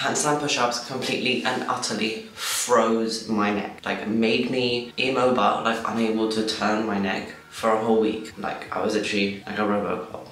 Handstand push-ups completely and utterly froze my neck. Like, made me immobile, like unable to turn my neck for a whole week. Like, I was literally like a Robocop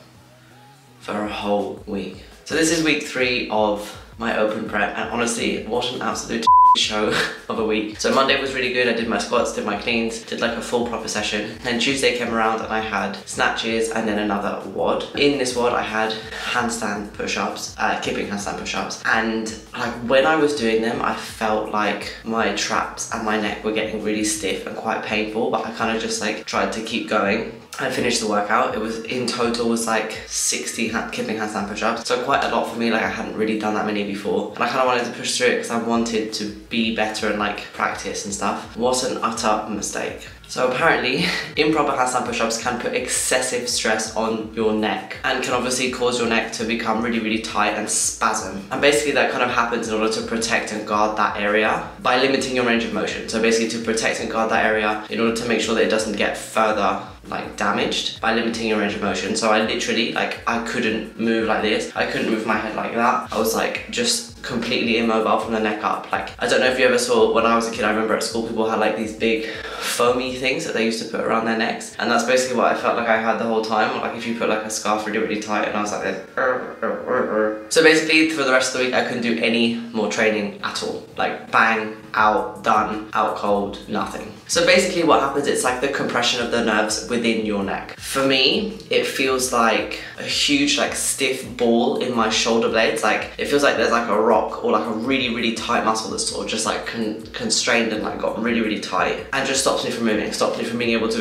for a whole week. So this is week 3 of my open prep, and honestly, what an absolute show of a week. So Monday was really good. I did my squats, did my cleans, did like a full proper session. Then Tuesday came around and I had snatches and then another WOD. In this WOD I had handstand push-ups, kipping handstand push-ups, and like when I was doing them I felt like my traps and my neck were getting really stiff and quite painful, but I kind of just like tried to keep going. I finished the workout. It was in total was like 60 kipping handstand push-ups, so quite a lot for me. Like, I hadn't really done that many before, and I kind of wanted to push through it because I wanted to be better and like practice and stuff. What an utter mistake. So apparently, improper handstand push-ups can put excessive stress on your neck and can obviously cause your neck to become really, really tight and spasm. And basically that kind of happens in order to protect and guard that area by limiting your range of motion. So basically to protect and guard that area in order to make sure that it doesn't get further like damaged by limiting your range of motion. So I literally, like, I couldn't move like this. I couldn't move my head like that. I was like just completely immobile from the neck up. Like, I don't know if you ever saw, when I was a kid, I remember at school people had like these big foamy things that they used to put around their necks, and that's basically what I felt like I had the whole time. Like, if you put like a scarf really, really tight, and I was like this. So basically for the rest of the week I couldn't do any more training at all. Like, bang, out, done, out cold, nothing. So basically what happens, it's like the compression of the nerves within your neck. For me, it feels like a huge like stiff ball in my shoulder blades. Like, it feels like there's like a rock or like a really, really tight muscle that's sort of just like constrained and like got really, really tight and just stops me from moving, stops me from being able to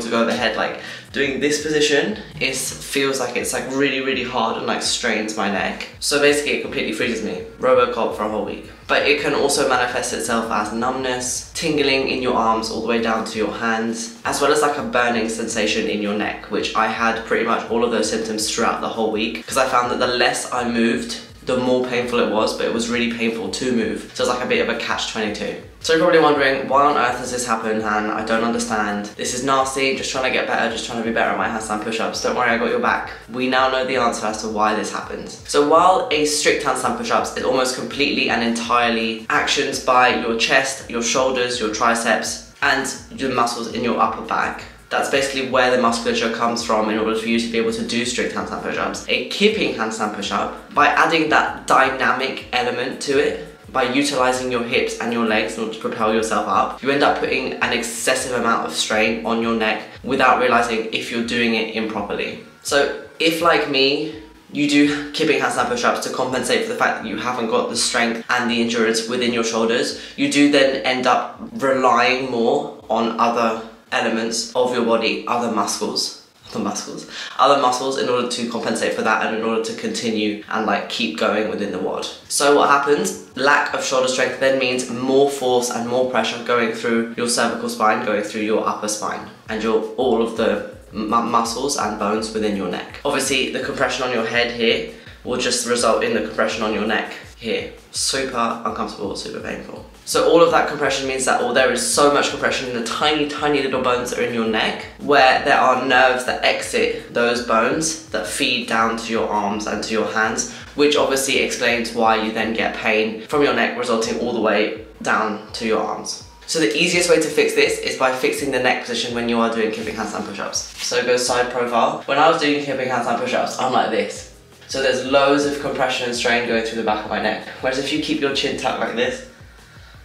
go overhead. Like, doing this position feels like it's like really, really hard and like strains my neck. So basically it completely freezes me. Robocop for a whole week. But it can also manifest itself as numbness, tingling in your arms all the way down to your hands, as well as like a burning sensation in your neck, which I had pretty much all of those symptoms throughout the whole week, because I found that the less I moved, the more painful it was, but it was really painful to move. So it's like a bit of a catch-22. So you're probably wondering, why on earth has this happened, Han? I don't understand. This is nasty, just trying to get better, just trying to be better at my handstand push-ups. Don't worry, I got your back. We now know the answer as to why this happens. So while a strict handstand push-ups is almost completely and entirely actions by your chest, your shoulders, your triceps, and the muscles in your upper back, that's basically where the musculature comes from in order for you to be able to do strict handstand push-ups. A kipping handstand push-up, by adding that dynamic element to it, by utilizing your hips and your legs in order to propel yourself up, you end up putting an excessive amount of strain on your neck without realizing if you're doing it improperly. So if, like me, you do kipping handstand push-ups to compensate for the fact that you haven't got the strength and the endurance within your shoulders, you do then end up relying more on other elements of your body, other muscles in order to compensate for that and in order to continue and like keep going within the WOD. So what happens? Lack of shoulder strength then means more force and more pressure going through your cervical spine, going through your upper spine, and all of the muscles and bones within your neck. Obviously the compression on your head here will just result in the compression on your neck here. Super uncomfortable, super painful. So all of that compression means that there is so much compression in the tiny, tiny little bones that are in your neck, where there are nerves that exit those bones that feed down to your arms and to your hands, which obviously explains why you then get pain from your neck resulting all the way down to your arms. So the easiest way to fix this is by fixing the neck position when you are doing kipping handstand push-ups. So go side profile. When I was doing kipping handstand push-ups, I'm like this. So there's loads of compression and strain going through the back of my neck. Whereas if you keep your chin tucked like this,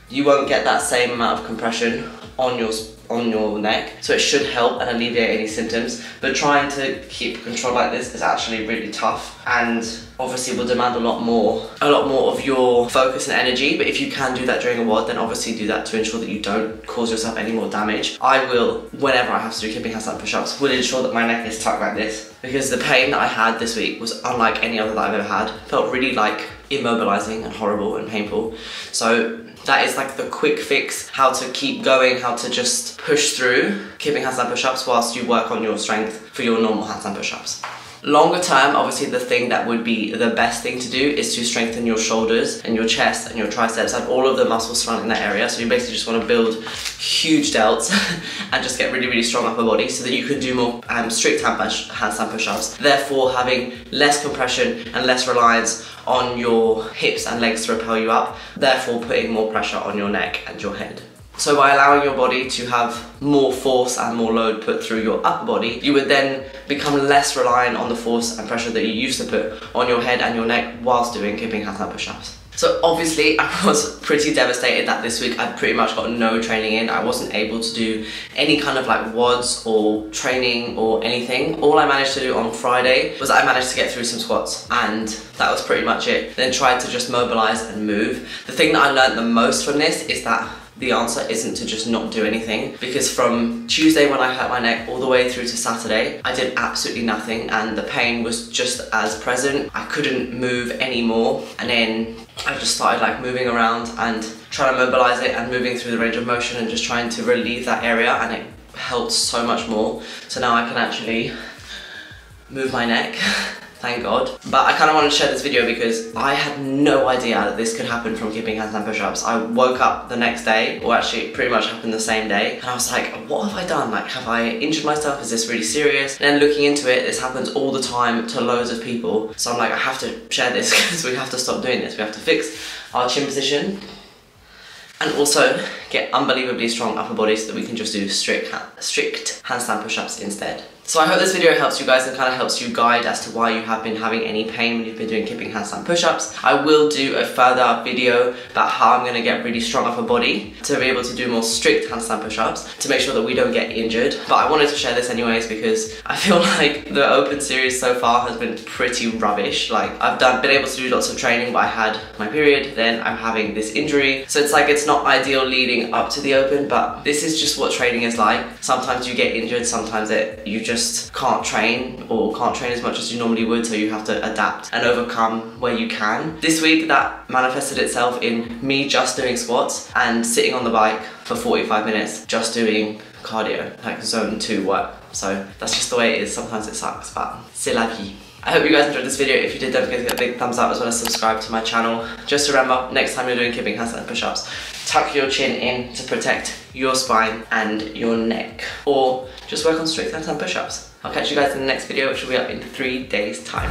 you won't get that same amount of compression on your neck, so it should help and alleviate any symptoms. But trying to keep control like this is actually really tough, and obviously will demand a lot more of your focus and energy. But if you can do that during a WOD, then obviously do that to ensure that you don't cause yourself any more damage. I will, whenever I have to do kipping handstand push-ups, will ensure that my neck is tucked like this, because the pain that I had this week was unlike any other that I've ever had. It felt really like immobilizing and horrible and painful. So that is like the quick fix, how to keep going, how to just push through kipping handstand push-ups whilst you work on your strength for your normal handstand push-ups. Longer term, obviously the thing that would be the best thing to do is to strengthen your shoulders and your chest and your triceps and all of the muscles surrounding that area. So you basically just want to build huge delts and just get really, really strong upper body so that you can do more strict handstand push-ups, therefore having less compression and less reliance on your hips and legs to propel you up, therefore putting more pressure on your neck and your head. So by allowing your body to have more force and more load put through your upper body, you would then become less reliant on the force and pressure that you used to put on your head and your neck whilst doing keeping handstand push-ups. So obviously I was pretty devastated that this week I'd pretty much got no training in. I wasn't able to do any kind of like WODs or training or anything. All I managed to do on Friday was I managed to get through some squats, and that was pretty much it. Then tried to just mobilize and move. The thing that I learned the most from this is that the answer isn't to just not do anything, because from Tuesday when I hurt my neck all the way through to Saturday, I did absolutely nothing and the pain was just as present. I couldn't move anymore, and then I just started like moving around and trying to mobilize it and moving through the range of motion and just trying to relieve that area, and it helped so much more. So now I can actually move my neck. Thank God. But I kind of wanted to share this video because I had no idea that this could happen from keeping handstand push-ups. I woke up the next day, or actually it pretty much happened the same day, and I was like, what have I done? Like, have I injured myself? Is this really serious? And then looking into it, this happens all the time to loads of people. So I'm like, I have to share this because we have to stop doing this. We have to fix our chin position and also get unbelievably strong upper body so that we can just do strict handstand push-ups instead. So I hope this video helps you guys and kind of helps you guide as to why you have been having any pain when you've been doing keeping handstand push-ups. I will do a further video about how I'm going to get really strong upper body to be able to do more strict handstand push-ups to make sure that we don't get injured. But I wanted to share this anyways because I feel like the open series so far has been pretty rubbish. Like, I've been able to do lots of training, but I had my period, then I'm having this injury. So it's like it's not ideal leading up to the open, but this is just what training is like. Sometimes you get injured, sometimes you just can't train or can't train as much as you normally would, so you have to adapt and overcome where you can. This week that manifested itself in me just doing squats and sitting on the bike for 45 minutes just doing cardio, like zone 2 work. So that's just the way it is. Sometimes it sucks, but c'est la vie. I hope you guys enjoyed this video. If you did, don't forget to get a big thumbs up as well as subscribe to my channel. Just remember, next time you're doing keeping handstand push-ups, tuck your chin in to protect your spine and your neck, or just work on strict handstand push-ups. I'll catch you guys in the next video, which will be up in 3 days' time.